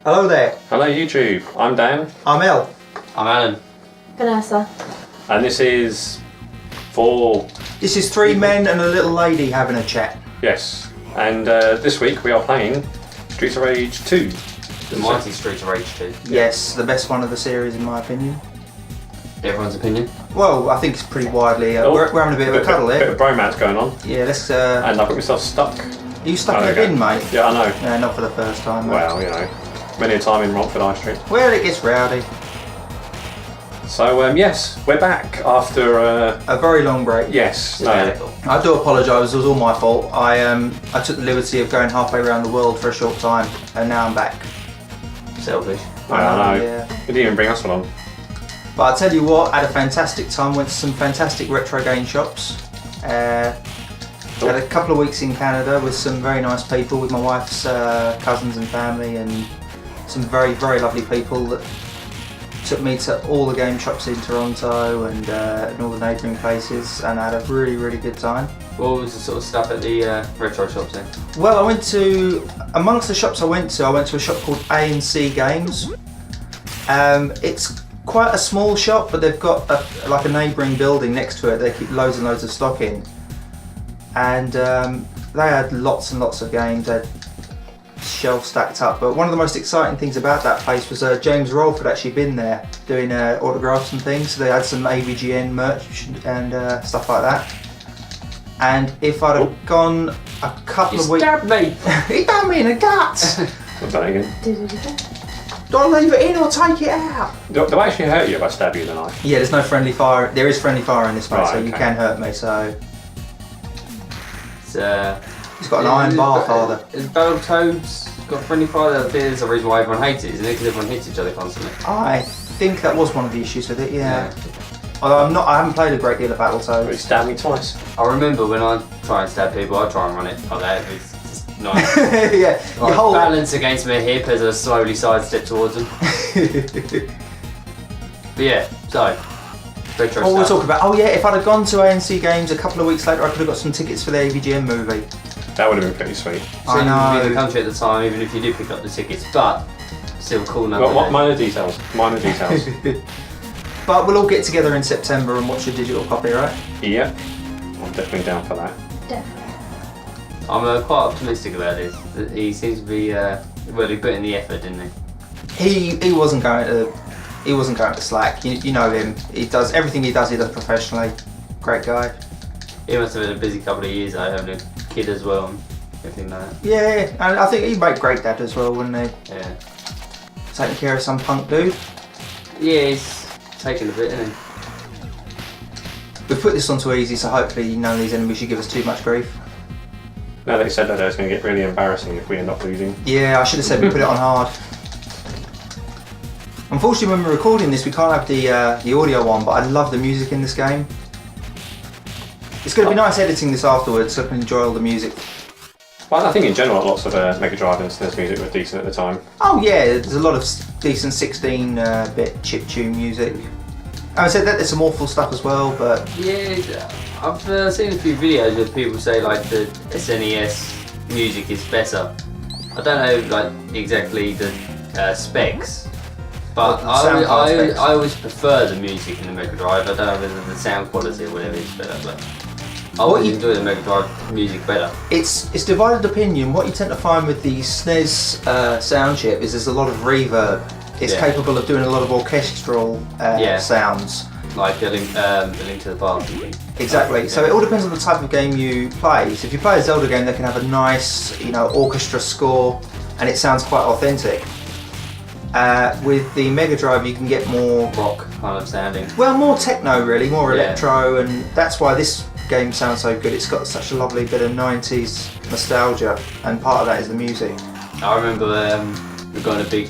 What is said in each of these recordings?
Hello there. Hello YouTube, I'm Dan. I'm El. I'm Allan. Vanessa. And this is This is three men and a little lady having a chat. Yes. And this week we are playing Streets of Rage 2. The mighty Streets of Rage 2. Yes, the best one of the series in my opinion. Everyone's opinion? Well, I think it's pretty widely. We're having a bit of a cuddle Bit here. of bromance going on. Yeah, let's. And I've got myself stuck. Are you stuck in the Okay. bin, mate? Yeah, I know. Yeah, not for the first time. Mate. Well, you know, many a time in Rockford High Street. Well, it gets rowdy. So, yes, we're back after... A very long break. yes, no. I do apologise. It was all my fault. I took the liberty of going halfway around the world for a short time, and now I'm back. Selfish. I know. Yeah. You didn't even bring us along. But I tell you what, I had a fantastic time. Went to some fantastic retro game shops. Had a couple of weeks in Canada with some very nice people, with my wife's cousins and family, and some very, very lovely people that took me to all the game shops in Toronto and all the neighbouring places, and I had a really, really good time. What was the sort of stuff at the retro shops then? Well, amongst the shops I went to a shop called A&C Games. It's quite a small shop, but they've got a neighbouring building next to it. They keep loads and loads of stock in. And they had lots and lots of games. They had shelves stacked up. But one of the most exciting things about that place was James Rolfe had actually been there doing autographs and things. So they had some AVGN merch and stuff like that. And if I'd have gone a couple of weeks... He stabbed me! He stabbed me in the gut! What's that again? Did it again. Do I leave it in or take it out? Do I actually hurt you if I stab you with a knife? Yeah, there's no friendly fire. There is friendly fire in this, mate, Right, so you okay. can hurt me. So It's he's got an iron bar, father. Is Battletoads got friendly fire? There's a reason why everyone hates it, isn't it? Because everyone hits each other constantly. I think that was one of the issues with it. Yeah. Although I haven't played a great deal of You Battletoads. stabbed me twice. I remember when I try and stab people, I try and run it like that. It's just nice. Yeah, Like, your whole. balance against my hip as I slowly sidestep towards them. But yeah, so retro What we're stuff. talking about? Oh yeah, if I'd have gone to A&C Games a couple of weeks later, I could have got some tickets for the AVGN movie. That would have been pretty sweet. So you I would be in the know. country at the time, even if you did pick up the tickets, but still cool What nonetheless. minor details? Minor details. But we'll all get together in September and watch a digital copy, right? Yeah. I'm definitely down for that. Definitely. I'm quite optimistic about this. He seems to be well, he put in the effort, didn't he? He wasn't going to slack. You know him. He does everything he does professionally. Great guy. He must have had a busy couple of years though, having a kid as well and everything like that. Yeah, and I think he'd make great dad as well, wouldn't he? Yeah. Taking care of some punk dude. Yeah, he's taking a bit, isn't he? We've put this on too easy, so hopefully none of these enemies should give us too much grief. Now that you said that, it's going to get really embarrassing if we end up losing. Yeah, I should have said we put it on hard. Unfortunately, when we're recording this, we can't have the audio on, but I love the music in this game. It's going to be nice editing this afterwards, so I can enjoy all the music. Well, I think in general, lots of Mega Drive and SNES music was decent at the time. Oh yeah, there's a lot of decent 16-bit chiptune music. I said that there's some awful stuff as well, but Yeah, I've seen a few videos where people say like the SNES music is better. I don't know like exactly the specs, but Well, sound card specs. I always prefer the music in the Mega Drive. I don't know whether the sound quality or whatever is better, but I always enjoy the Mega Drive music better. it's divided opinion. What you tend to find with the SNES sound chip is there's a lot of reverb. It's Yeah. capable of doing a lot of orchestral sounds. Like a link to the Past. Exactly. So it all depends on the type of game you play. So if you play a Zelda game, they can have a nice, orchestra score, and it sounds quite authentic. With the Mega Drive, you can get more, Rock kind of sounding. well, more techno really, more Yeah. electro, and that's why this game sounds so good. It's got such a lovely bit of 90s nostalgia, and part of that is the music. I remember we got in a big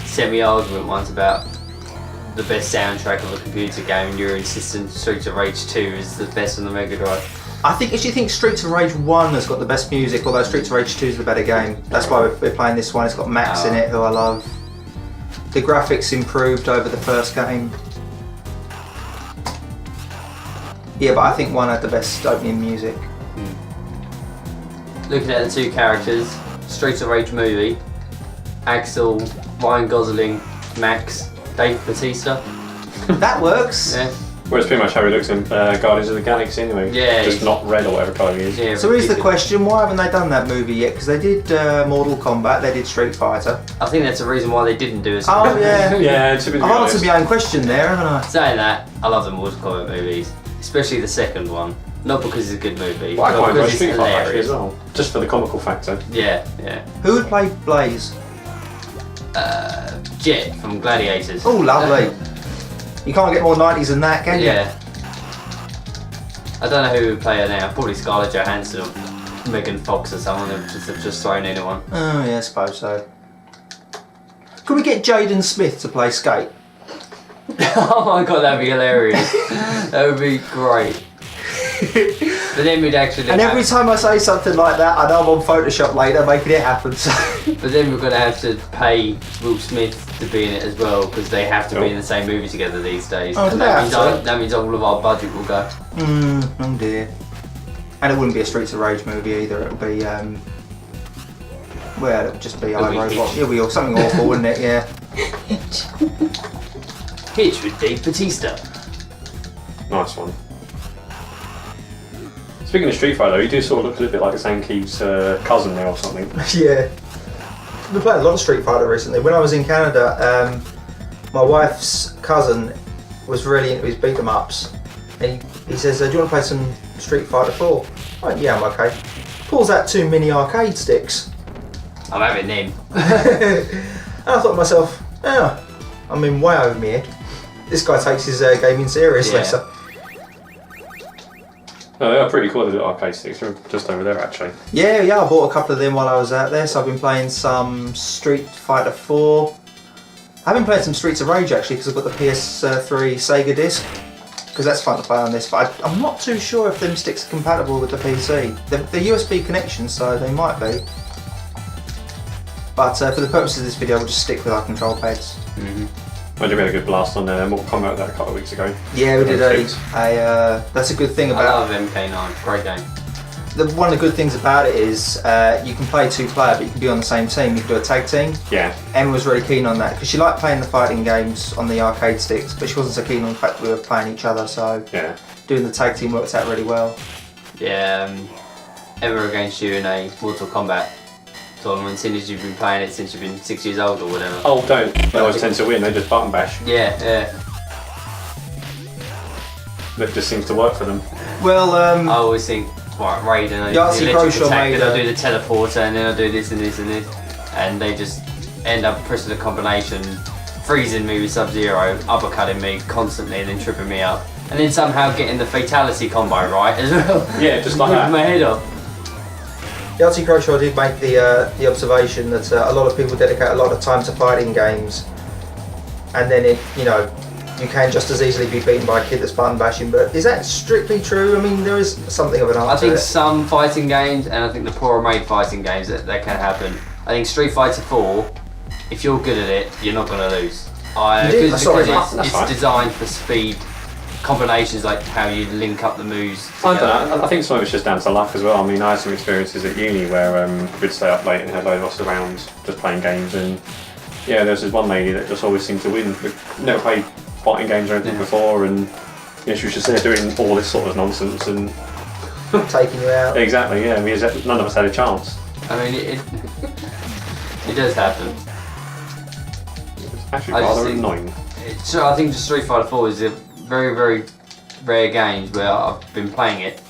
semi-argument once about the best soundtrack of a computer game, and you're insisting Streets of Rage 2 is the best on the Mega Drive. I actually think Streets of Rage 1 has got the best music, although Streets of Rage 2 is the better game. That's why we're playing this one. It's got Max in it, who I love. The graphics improved over the first game. Yeah, but I think 1 had the best opening music. Looking at the two characters, Streets of Rage movie, Axel, Ryan Gosling, Max, Dave Bautista. That works. Yeah. Well, it's pretty much how he looks in Guardians of the Galaxy anyway. Yeah, Just he's- not red or whatever colour he is. Yeah, So here's the ridiculous. question: why haven't they done that movie yet? Because they did Mortal Kombat, they did Street Fighter. I think that's the reason why they didn't do it. Oh yeah. Yeah, to be I've honest. answered my own question there, haven't I? Saying that, I love the Mortal Kombat movies, especially the second one. Not because it's a good movie, Well, I but quite enjoy because it's Street Fighter actually as hilarious. well. Just for the comical factor. Yeah, yeah. Who would play Blaze? Jet from Gladiators. Oh, lovely. You can't get more 90s than that, can you? Yeah. I don't know who would play her now. Probably Scarlett Johansson or Megan Fox or someone have just thrown anyone. Oh, yeah, I suppose so. Could we get Jaden Smith to play Skate? Oh my god, that'd be hilarious. That would be great. But then we'd actually. And every time I say something like that, I know I'm on Photoshop later making it happen. So. But then we're gonna have to pay Will Smith to be in it as well because they have to be Oh. in the same movie together these days. Oh, do and they have to? that means all of our budget will go. Oh dear. And it wouldn't be a Streets of Rage movie either. It'll be, well, it'll just be It'll be iRobot. Hitch. It'll be something awful, wouldn't it? Yeah. Hitch with Dave Bautista. Nice one. Speaking of Street Fighter, you do sort of look a little bit like Zanki's cousin there or something. Yeah. We've been playing a lot of Street Fighter recently. When I was in Canada, my wife's cousin was really into his beat 'em ups. And he says, do you want to play some Street Fighter 4? I went, yeah, I'm okay. Pulls out 2 mini arcade sticks. I'm having them. And I thought to myself, oh, I'm in way over my head. This guy takes his gaming seriously. Yeah. So. Oh, they are pretty cool, the little arcade sticks. They're just over there actually. Yeah, I bought a couple of them while I was out there. So I've been playing some Street Fighter 4. I've been playing some Streets of Rage actually because I've got the PS3 Sega disc. Because that's fun to play on this, but I'm not too sure if them sticks are compatible with the PC. They're USB connections, so they might be. But for the purposes of this video, we'll just stick with our control pads. I did we had a good blast on there. Mortal Kombat that a couple of weeks ago. Yeah, we did Perfect. that's a good thing I about love MK9. Great game. one of the good things about it is you can play 2-player, but you can be on the same team. You can do a tag team. Yeah. Emma was really keen on that because she liked playing the fighting games on the arcade sticks, but she wasn't so keen on the fact that we were playing each other. So Yeah. doing the tag team worked out really well. Yeah, ever against you in a Mortal Kombat tournament, since you've been playing it since you've been 6 years old or whatever. Oh, don't. They always tend to win. They just button bash. Yeah, yeah. That just seems to work for them. Well, I always think, right, Raiden, I do Yahtzee the electric Croshaw attack, made then I a- do the teleporter, and then I do this and this and this, and they just end up pressing the combination, freezing me with Sub-Zero, uppercutting me constantly, and then tripping me up, and then somehow getting the fatality combo right as well. Yeah, just like Ripping that. my head off. Yahtzee Croshaw did make the observation that a lot of people dedicate a lot of time to fighting games, and then you can just as easily be beaten by a kid that's button bashing. But is that strictly true? I mean, there is something of an art I to think it. some fighting games, and I think the poorer made fighting games, that can happen. I think Street Fighter 4, if you're good at it, you're not going to lose. Because Sorry, it's that's right. designed for speed, combinations like how you link up the moves. I together. don't know. I think some of it's just down to luck as well. I mean, I had some experiences at uni where we'd stay up late and had loads of us around just playing games, and yeah, there's this one lady that just always seemed to win. We'd never played fighting games or anything before, and yeah, she was just there doing all this sort of nonsense, and taking you out. exactly, yeah, none of us had a chance. I mean, it does happen. It's actually I just rather think- annoying. So I think the Street Fighter 4 is a very, very rare games where I've been playing it,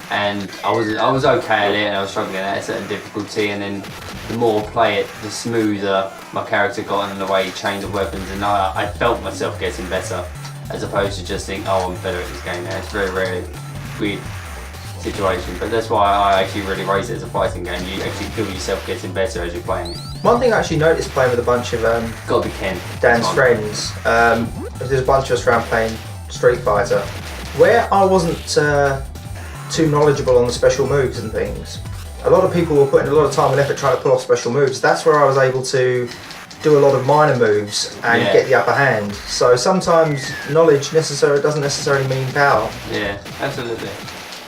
and I was okay at it, and I was struggling at a certain difficulty, and then the more I play it, the smoother my character got, and the way he changed the weapons, and I felt myself getting better, as opposed to just think, oh, I'm better at this game now. It's very, very weird situation, but that's why I actually really rate it as a fighting game. You actually feel yourself getting better as you're playing it. One thing I actually noticed playing with a bunch of Gotta be Ken. Dan's Come on. friends, there's a bunch of us around playing Street Fighter, where I wasn't too knowledgeable on the special moves and things. A lot of people were putting a lot of time and effort trying to pull off special moves. That's where I was able to do a lot of minor moves and Yeah. get the upper hand. So sometimes knowledge doesn't necessarily mean power. Yeah, absolutely.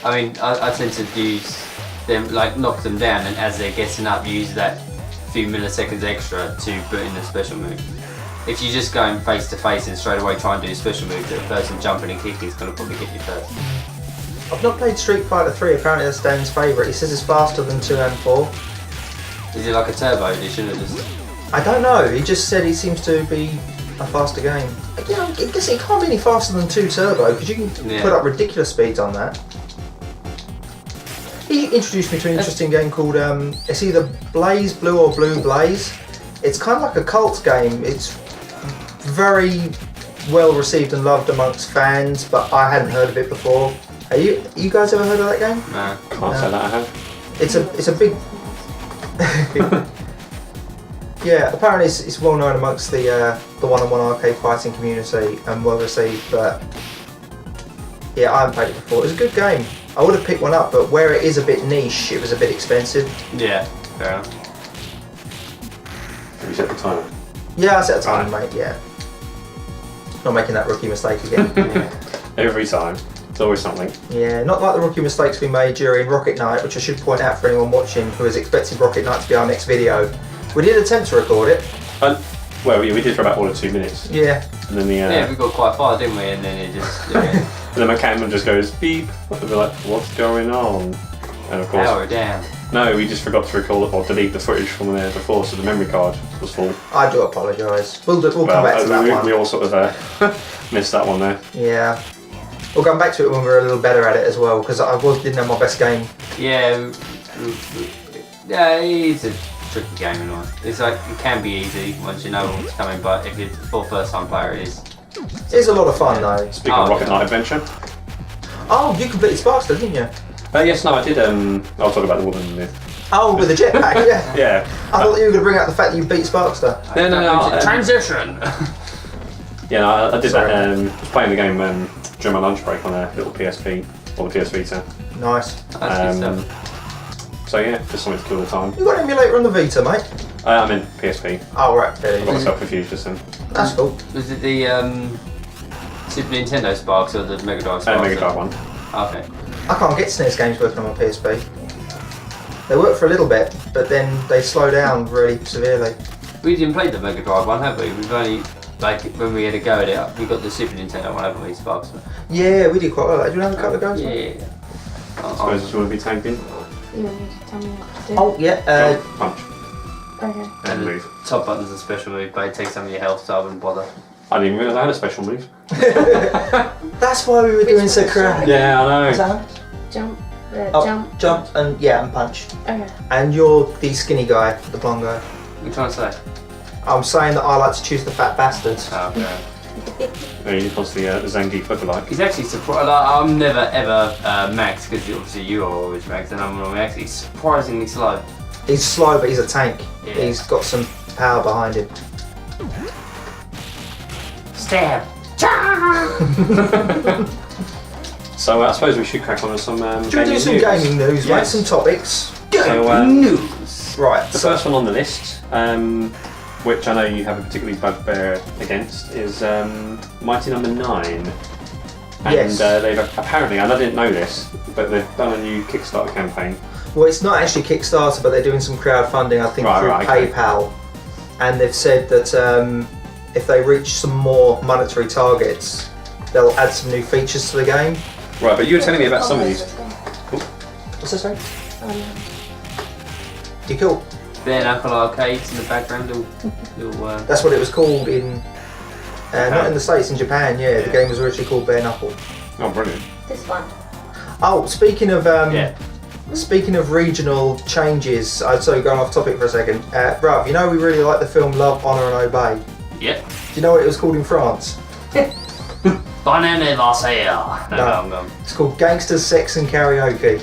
I mean, I tend to use them, like knock them down, and as they're getting up, use that few milliseconds extra to put in the special move. If you just going face to face and straight away try and do a special move, the person jumping and kicking is going to probably hit you first. I've not played Street Fighter 3, apparently that's Dan's favourite. He says it's faster than 2 and 4. Is it like a turbo edition or just... I don't know, he just said it seems to be a faster game. You know, I guess it can't be any faster than 2 Turbo, because you can put up ridiculous speeds on that. He introduced me to an interesting game called, it's either Blaze Blue or Blue Blaze. It's kind of like a cult game. It's very well received and loved amongst fans, but I hadn't heard of it before. Are you guys ever heard of that game? No. Can't say that I have. It's a big... Yeah, apparently it's well known amongst the one-on-one arcade fighting community and well received, but yeah, I haven't played it before. It was a good game. I would have picked one up, but where it is a bit niche, it was a bit expensive. Yeah, fair enough. Have you set the timer? Yeah, I set a time, mate, yeah. Not making that rookie mistake again. Every time. It's always something. Yeah, not like the rookie mistakes we made during Rocket Night, which I should point out for anyone watching who is expecting Rocket Night to be our next video. We did attempt to record it. Well, we did for about 1 or 2 minutes. Yeah. And then Yeah, we got quite far, didn't we? And then it just... and then my camera just goes beep. And we're like, what's going on? And of course... Power down. No, we just forgot to record or delete the footage from there before, so the memory card was full. I do apologise. We'll come back to that one. We all sort of missed that one there. Yeah. We'll come back to it when we're a little better at it as well, because I didn't have my best game. Yeah, it's a tricky game and all. It's like, it can be easy once you know what's coming, but if you're for first time player it is. It's a lot of fun though. Speaking of Rocket Knight Adventure. Oh, you completed Sparkster, didn't you? Yes, no, I did. I'll talk about the woman myth. Oh, with the jetpack, yeah. Yeah. I thought you were going to bring out the fact that you beat Sparkster. No. Transition! Yeah, no, I did Sorry. that. I was playing the game during my lunch break on a little PSP or PS Vita. Nice. That's good stuff. So yeah, just something to kill the time. You got an emulator on the Vita, mate? I meant PSP. Oh, right. I There you got go. myself confused just then. That's cool. Was it the Super Nintendo Sparks or the Mega Drive Sparks? Mega Drive one. Okay. I can't get SNES games working on my PSP. They work for a little bit, but then they slow down really severely. We didn't play the Mega Drive one, have we? We've only, like, when we had a go at it, we got the Super Nintendo one, haven't we, Sparks? Yeah, we did quite well. Do you have a couple of goes? Yeah. I suppose you want to be tagged in. You want me to tell me what to do? Oh, yeah. Jump, punch, Okay. and move. Top button's a special move, but it takes some of your health, so I wouldn't bother. I didn't even realise I had a special move. That's why we were doing so crap. Yeah, I What's know. that? Jump. Oh, Jump. and punch. Okay. And you're the skinny guy, the blonde guy. What are you trying to say? I'm saying that I like to choose the fat bastards. Oh, okay. He was the Zangief lookalike. He's actually surprised. Like, I'm never ever max because obviously you are always max and I'm not max. He's surprisingly slow. He's slow, but he's a tank. Yeah. He's got some power behind him. Stab. So I suppose we should crack on with some Should we do some news. gaming news, Yes. mate? Some topics. So, News. Right. the first one on the list, which I know you have a particularly bugbear against, is Mighty Number 9. And Yes. they've apparently, and I didn't know this, but they've done a new Kickstarter campaign. Well, it's not actually Kickstarter, but they're doing some crowdfunding, I think, through okay. PayPal. And they've said that if they reach some more monetary targets, they'll add some new features to the game. Right, but you were telling me about some of these. What's this, sorry? You cool? Bare knuckle arcades in the background. Little, That's what it was called in... not in the States, in Japan, yeah. The game was originally called Bare Knuckle. Oh, brilliant. This one. Oh, speaking of yeah. speaking of regional changes, so going off topic for a second, Bruv, you know we really like the film Love, Honour and Obey. Yep. Do you know what it was called in France? Banana Marseille. No, I'm gone. It's called Gangsters, Sex and Karaoke.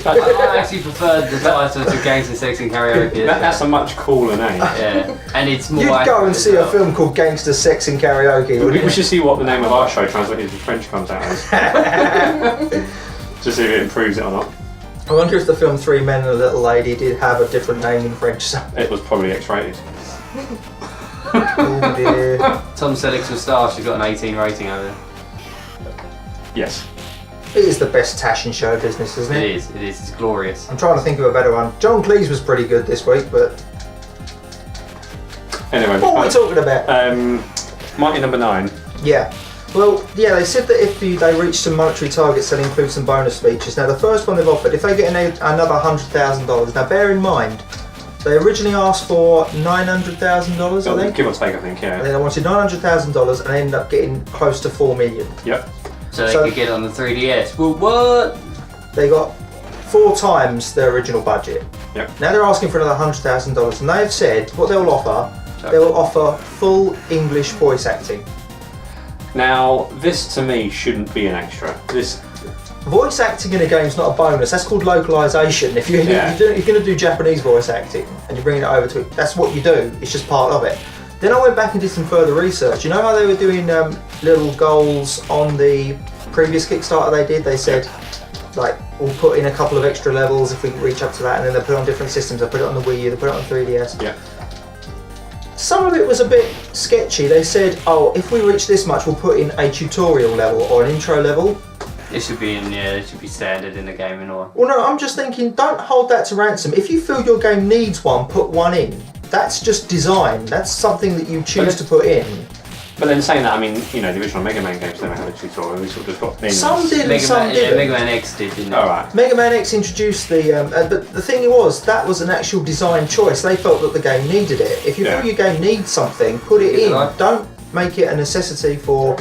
I actually prefer the title to Gangster Sex and Karaoke. That's a much cooler name. Yeah, and it's more. You'd go accurate and as see well. a film called Gangsters, Sex and Karaoke, wouldn't We you? should see what the name of our show translated to French comes out as. To see if it improves it or not. I wonder if the film Three Men and a Little Lady did have a different name in French. It was probably X-rated. Oh dear. Tom Selleck's with Star. She's got an 18 rating over there. Yes. It is the best tash in show business, isn't it? It is. It is. It's glorious. I'm trying to think of a better one. John Cleese was pretty good this week, but Anyway, What are we talking about? Mighty number 9. Yeah. Well, yeah, they said that if they reach some monetary targets, they'll include some bonus features. Now, the first one they've offered, if they get another $100,000, now bear in mind, they originally asked for $900,000, I think. Give or take, I think, And yeah. then they wanted $900,000 and ended up getting close to $4 million. Yep. So they could get it on the 3DS. Well, what? They got 4 times their original budget. Yep. Now they're asking for another $100,000, and they've said what they will offer. They will offer full English voice acting. Now, this to me shouldn't be an extra. Voice acting in a game is not a bonus. That's called localization. If you're going to do Japanese voice acting and you're bringing it over to it, that's what you do. It's just part of it. Then I went back and did some further research. You know how they were doing little goals on the previous Kickstarter they did? They said, like, we'll put in a couple of extra levels if we reach up to that, and then they put it on different systems. They put it on the Wii U, they put it on 3DS. Yeah. Some of it was a bit sketchy. They said, oh, if we reach this much, we'll put in a tutorial level or an intro level. It should be it should be standard in the game and all. Well, no, I'm just thinking, don't hold that to ransom. If you feel your game needs one, put one in. That's just design. That's something that you choose to put in. But then saying that, I mean, the original Mega Man games never had a tutorial. We sort of just got things. Some did and some didn't. Mega Man X did, didn't it? Alright. Mega Man X introduced the, but the thing was, that was an actual design choice. They felt that the game needed it. If you feel your game needs something, put it in. Don't make it a necessity for...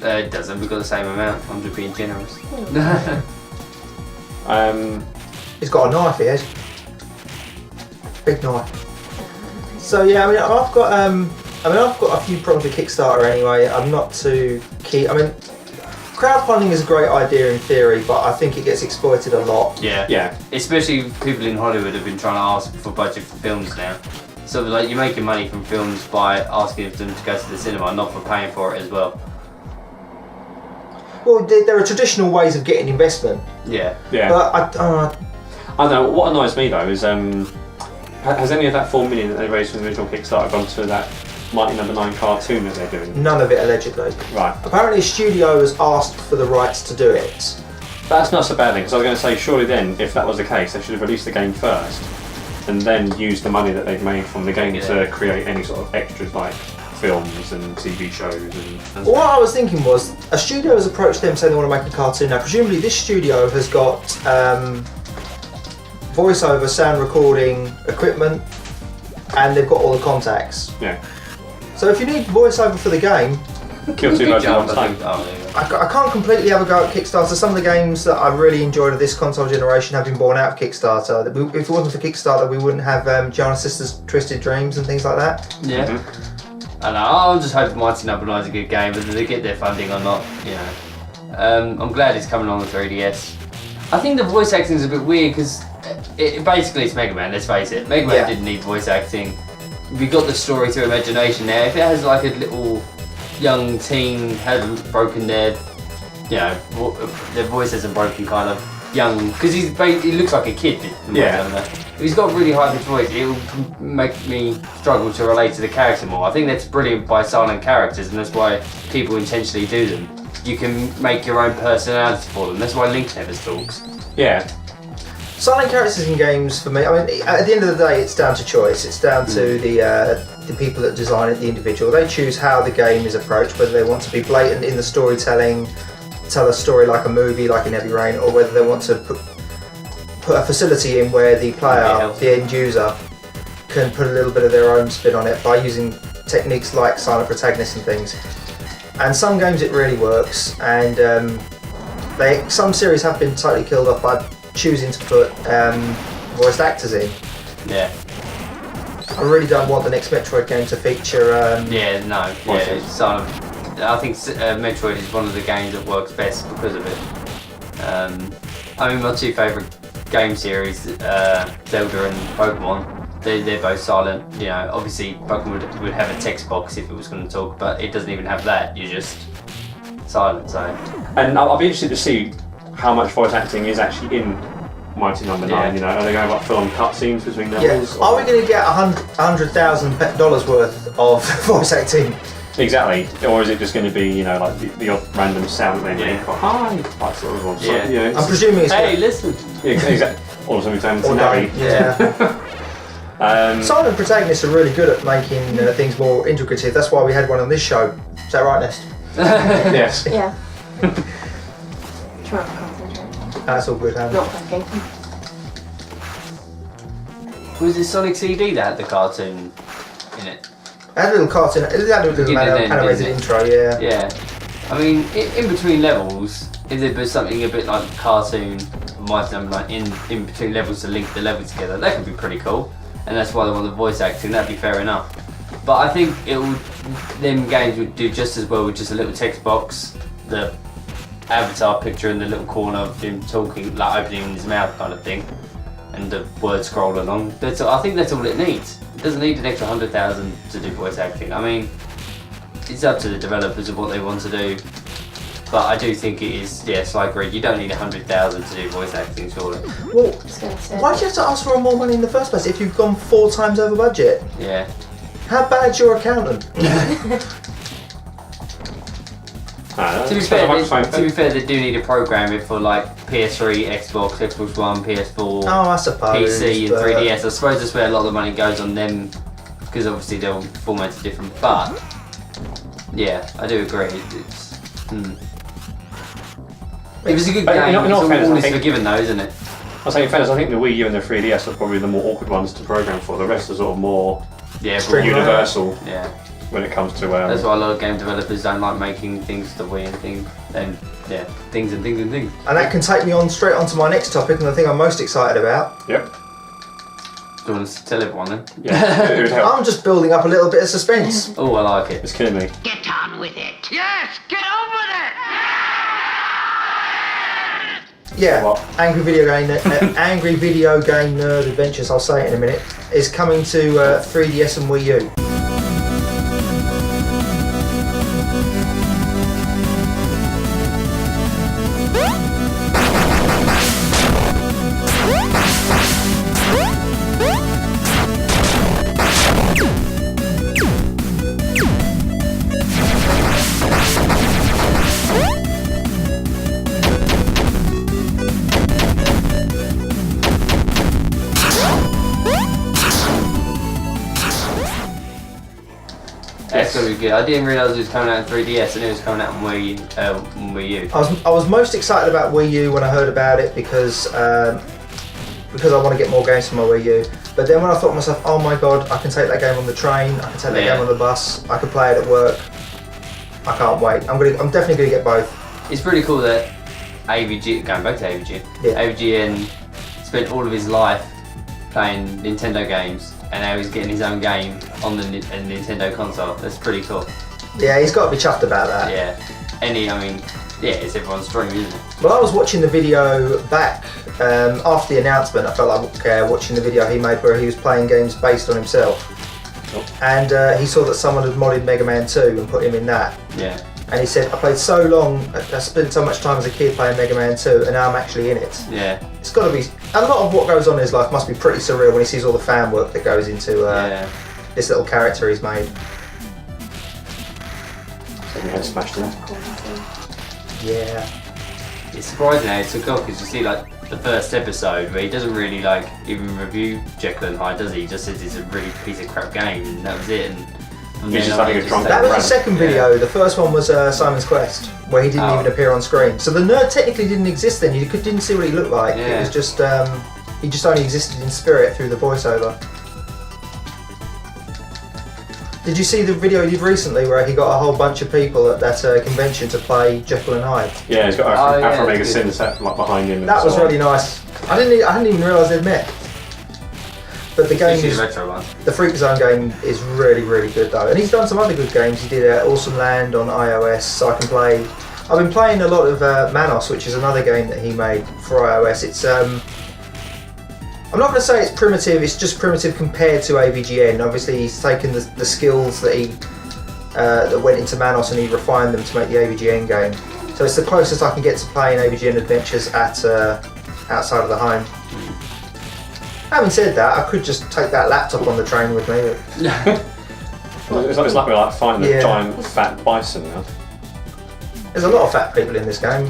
It doesn't. We've got the same amount. I'm just being generous. He's got a knife here. Big knife. So yeah, I mean, I've got a few problems with Kickstarter anyway. I'm not too keen. I mean, crowdfunding is a great idea in theory, but I think it gets exploited a lot. Yeah. Especially people in Hollywood have been trying to ask for budget for films now. So like, you're making money from films by asking them to go to the cinema, not for paying for it as well. Well, there are traditional ways of getting investment. Yeah. But I don't know. What annoys me though is, has any of that $4 million that they raised from the original Kickstarter gone to that Mighty number 9 cartoon that they're doing? none of it allegedly. Right. Apparently, a studio has asked for the rights to do it. That's not so bad then, because I was going to say, surely then, if that was the case, they should have released the game first, and then used the money that they've made from the game to create any sort of extras like films and TV shows and What I was thinking was, a studio has approached them saying they want to make a cartoon. Now, presumably this studio has got voiceover, sound recording, equipment, and they've got all the contacts. Yeah. So if you need voiceover for the game, Kill two birds with one stone. I can't completely have a go at Kickstarter. Some of the games that I really enjoyed of this console generation have been born out of Kickstarter. If it wasn't for Kickstarter, we wouldn't have Gianna Sisters' Twisted Dreams and things like that. Yeah. I know. I'm just hoping Mighty Number 9 is a good game, whether they get their funding or not. I'm glad it's coming on the 3DS. I think the voice acting is a bit weird because basically it's Mega Man. Let's face it. Mega Man didn't need voice acting. We got the story through imagination now. If it has like a little young teen had broken their voice hasn't broken, kind of young, because he looks like a kid. If he's got a really high pitched voice, it will make me struggle to relate to the character more. I think that's brilliant by silent characters, and that's why people intentionally do them. You can make your own personality for them. That's why Link never talks. Yeah. Silent characters in games, for me, I mean, at the end of the day, it's down to choice. It's down to the people that design it, the individual. They choose how the game is approached, whether they want to be blatant in the storytelling, tell a story like a movie, like in Heavy Rain, or whether they want to put a facility in where the player, the end user, can put a little bit of their own spin on it by using techniques like silent protagonists and things. And some games it really works, and some series have been totally killed off by choosing to put voiced actors in. Yeah. I really don't want the next Metroid game to feature silent. I think Metroid is one of the games that works best because of it. I mean, my two favourite game series, Zelda and Pokemon, they're both silent. Obviously Pokemon would have a text box if it was going to talk, but it doesn't even have that. You're just silent. So. And I'll be interested to see how much voice acting is actually in Mighty Number 9. Are they going like full on cutscenes between levels? Are we going to get $100,000 worth of voice acting? Exactly. Or is it just going to be, like the odd random sound they make? Hi, that sort of one. I'm presuming it's... Hey, listen. Yeah, exactly. All of a sudden we turn into or Navi. don't. Yeah. Silent protagonists are really good at making things more intricative. That's why we had one on this show. Is that right, Ness? Yes. Yeah. Try to concentrate. That's all good, Not clicking. Was it Sonic CD that had the cartoon in it? It had a little cartoon, it had a little Beginning and end, animated didn't it? intro, yeah. Yeah. I mean, in between levels, if there was something a bit like a cartoon, might have like in between levels to link the level together, that could be pretty cool. And that's why they want the voice acting, that'd be fair enough. But I think them games would do just as well with just a little text box, the avatar picture in the little corner of him talking, like opening his mouth kind of thing, and the word scroll along. I think that's all it needs. It doesn't need an extra 100,000 to do voice acting. I mean, it's up to the developers of what they want to do. But I do think it is, yes, I agree, you don't need 100,000 to do voice acting, surely. Well, So why do you have to ask for more money in the first place if you've gone 4 times over budget? Yeah. How bad's your accountant? To be fair, they do need to program it for like PS3, Xbox, Xbox One, PS4, Oh, I suppose. PC and but- 3DS. I suppose that's where a lot of the money goes on them, because obviously they're all formatted different. But yeah, I do agree. It was a good But game. in all fairness, all I is think- forgiven those, isn't it? I'll say in fairness, I think the Wii U and the 3DS are probably the more awkward ones to program for. The rest are sort of more Yeah, Streamlined. universal yeah. when it comes to. That's why a lot of game developers don't like making things the Wii and things, and yeah, things and things and things. And that can take me on straight onto my next topic and the thing I'm most excited about. Yep. Do you want to tell everyone then? Yeah. It would help. I'm just building up a little bit of suspense. Oh, I like it. It's killing me. Get on with it. Yes, get on with it. Yeah, What? Angry Video Game Nerd Adventures, I'll say it in a minute, is coming to 3DS and Wii U. That's gonna be good. I didn't realise it was coming out on 3DS and it was coming out on Wii U. I was most excited about Wii U when I heard about it because I want to get more games for my Wii U. But then when I thought to myself, oh my god, I can take that game on the train, I can take that Yeah. game on the bus, I can play it at work. I can't wait. I'm definitely going to get both. It's pretty cool that AVG, going back to AVG, Yeah. AVGN spent all of his life playing Nintendo games and now he's getting his own game on the Nintendo console. That's pretty cool. Yeah, he's got to be chuffed about that. Yeah. It's everyone's dream, isn't it? Well, I was watching the video back after the announcement. I felt like watching the video he made where he was playing games based on himself. And he saw that someone had modded Mega Man 2 and put him in that. Yeah. And he said, I played so long, I spent so much time as a kid playing Mega Man 2 and now I'm actually in it. Yeah. It's got to be, a lot of what goes on in his life must be pretty surreal when he sees all the fan work that goes into Yeah. this little character he's made. So my head smashed in. Yeah. It's surprising how it took off because you see like the first episode where he doesn't really like even review Jekyll and Hyde, does he? He just says it's a really piece of crap game and that was it. And from He's then just on, having he a drunk That was the Right. second video. The first one was Simon's Quest, where he didn't Oh. even appear on screen. So the nerd technically didn't exist then. You didn't see what he looked like. It Yeah. was just he just only existed in spirit through the voiceover. Did you see the video he did recently where he got a whole bunch of people at that convention to play Jekyll and Hyde? Yeah, he's got Oh, yeah, Afro Mega that's Sin good. set like behind him. and That was so on. really nice. I didn't even realise they'd met. But the game especially is, the retro one. the FreakZone game is really, really good though. And he's done some other good games. He did Awesome Land on iOS, so I can play. I've been playing a lot of Manos, which is another game that he made for iOS. It's I'm not going to say it's primitive. It's just primitive compared to AVGN. Obviously, he's taken the skills that he that went into Manos and he refined them to make the AVGN game. So it's the closest I can get to playing AVGN adventures at outside of the home. Having said that, I could just take that laptop on the train with me. It's like we're like fighting Yeah. a giant fat bison now. There's a lot of fat people in this game.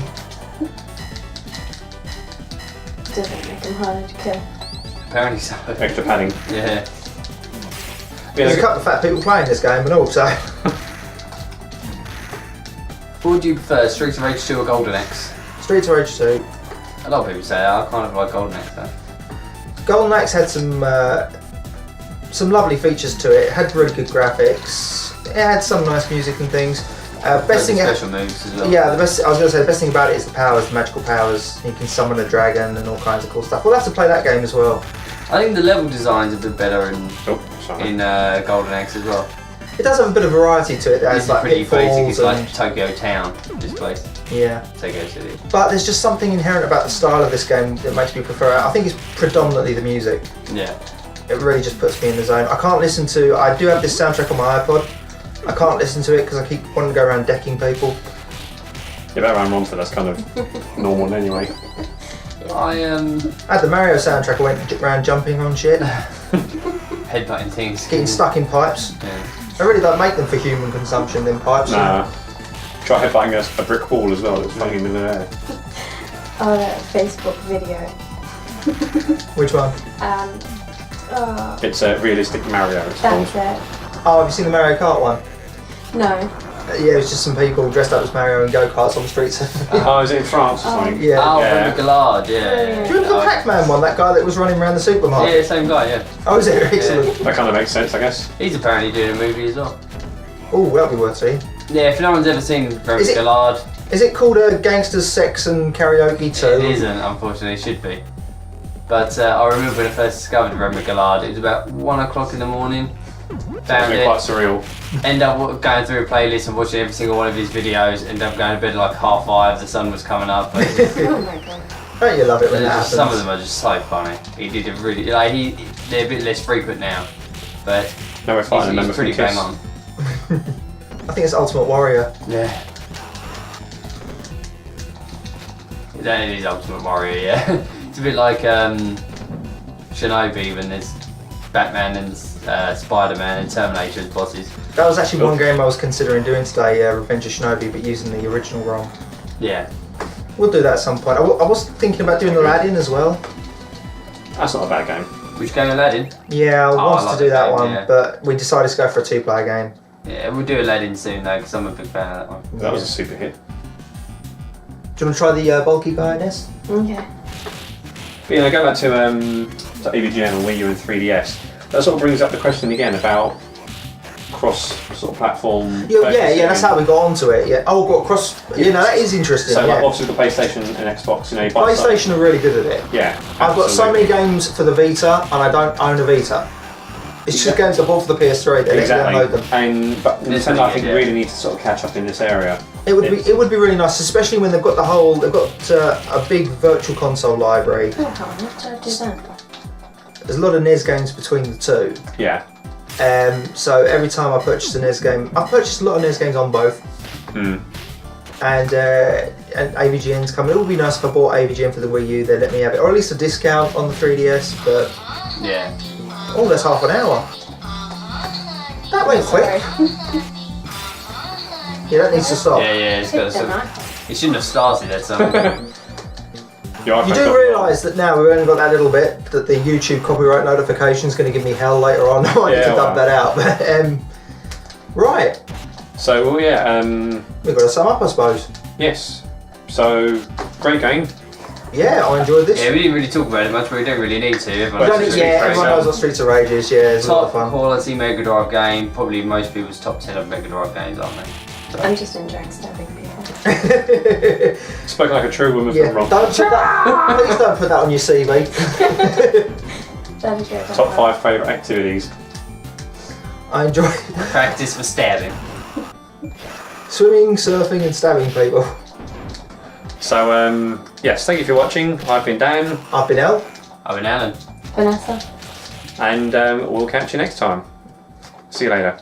Doesn't make them harder to kill. Apparently so. Extra padding. Yeah. There's a couple of fat people playing this game and all, so. What would you prefer, Streets of Rage 2 or Golden Axe? Streets of Rage 2. A lot of people say that. I kind of like Golden Axe though. Golden Axe had some lovely features to it. It had really good graphics. It had some nice music and things. Best thing, special moves as well. yeah, I was going to say the best thing about it is the powers, the magical powers. You can summon a dragon and all kinds of cool stuff. We'll have to play that game as well. I think the level design's a bit better in sorry. Golden Axe as well. It does have a bit of variety to it. It's There's like pretty basic. It's pitfalls like Tokyo Town, this place. yeah. Tokyo City. But there's just something inherent about the style of this game that makes me prefer it. I think it's predominantly the music. Yeah. It really just puts me in the zone. I can't listen to. I do have this soundtrack on my iPod. I can't listen to it because I keep wanting to go around decking people. Yeah, but around Romford, that's kind of normal anyway. I I had the Mario soundtrack. I went around jumping on shit, headbutting things. getting stuck in pipes. Yeah. I really don't make them for human consumption. Them pipes. Nah. Try headbutting a brick wall as well that's flung in the air. Oh, that Facebook video. Which one? It's a realistic Mario, it's called. That's it. Oh, have you seen the Mario Kart one? No. Yeah, it was just some people dressed up as Mario and go-karts on the streets. Oh, is it in France or something? Yeah. Oh, Yeah. Remy Gallard, yeah. Do you remember the Pac-Man one? That guy that was running around the supermarket? Yeah, same guy, yeah. Oh, is it? Excellent. That kind of makes sense, I guess. He's apparently doing a movie as well. Oh, that'll be worth seeing. Yeah, if no one's ever seen Remy Is it- Gallard, Is it called Gangsters, Sex and Karaoke 2? it isn't, unfortunately, it should be. But I remember when I first discovered Remy Gallard, it was about 1 o'clock in the morning. Found It's it, quite surreal. end up going through a playlist and watching every single one of his videos, end up going to bed like 5:30, the sun was coming up. But Oh my god. Don't you love it when that just, happens? some of them are just so funny. He did a really, like, they're a bit less frequent now, but No, we're fighting a member he's from pretty Kiss. bang on. I think it's Ultimate Warrior. Yeah. That is Ultimate Warrior, yeah. It's a bit like Shinobi when there's Batman and Spider-Man and Terminator as bosses. That was actually one game I was considering doing today, Revenge of Shinobi, but using the original ROM. Yeah. We'll do that at some point. I was thinking about doing Aladdin as well. That's not a bad game. Which game Aladdin? Yeah, I wanted like to do that that game, one, yeah. but we decided to go for a 2-player game. Yeah, we'll do Aladdin soon though, because I'm a big fan of that one. That was a super hit. Do you want to try the bulky guy, Ness? Okay. But yeah, go back to EVGN on Wii U and 3DS. That sort of brings up the question again about cross sort of platform. Yeah, that's how we got onto it. Yeah. Oh, got across. Yeah, no, that is interesting. So yeah. like obviously the PlayStation and Xbox, you know, you buy PlayStation are really good at it. something. Yeah. I've got so absolutely. many games for the Vita, and I don't own a Vita. It's just games I bought for the PS3. They let you download them. And but It's Nintendo, I pretty think, good, yeah. really need to sort of catch up in this area. It would be really nice, especially when they've got a big virtual console library. Oh, how much did I do that? There's a lot of NES games between the two. Yeah. So every time I purchase a NES game, I've purchased a lot of NES games on both. And AVGN's coming. It would be nice if I bought AVGN for the Wii U, they'd let me have it. Or at least a discount on the 3DS, but... Yeah. Oh, that's half an hour. That went quick. Yeah, that needs to stop. Yeah, it's got some. It shouldn't have started at some. You do realise that now we've only got that little bit, that the YouTube copyright notification is going to give me hell later on. I need to dump that out. But, right. So, well, yeah, We've got to sum up, I suppose. yes. So, great game. Yeah, I enjoyed this. Yeah, we didn't really talk about it much, but we don't really need to. Everyone Don't knows need- it's Everyone knows what Streets of Rage is. Yeah, it's a lot of top fun. quality Mega Drive game. Probably most people's top 10 of Mega Drive games, aren't they? I'm just enjoying stabbing people. Spoke like a true woman Yeah, from Rom. don't put that. Please don't put that on your CV. That'd be great. Top 5 favourite activities. I enjoy Practice for stabbing. swimming, surfing, and stabbing people. So, yes, thank you for watching. I've been Dan, I've been El. I've been Allan. Vanessa. and we'll catch you next time. See you later.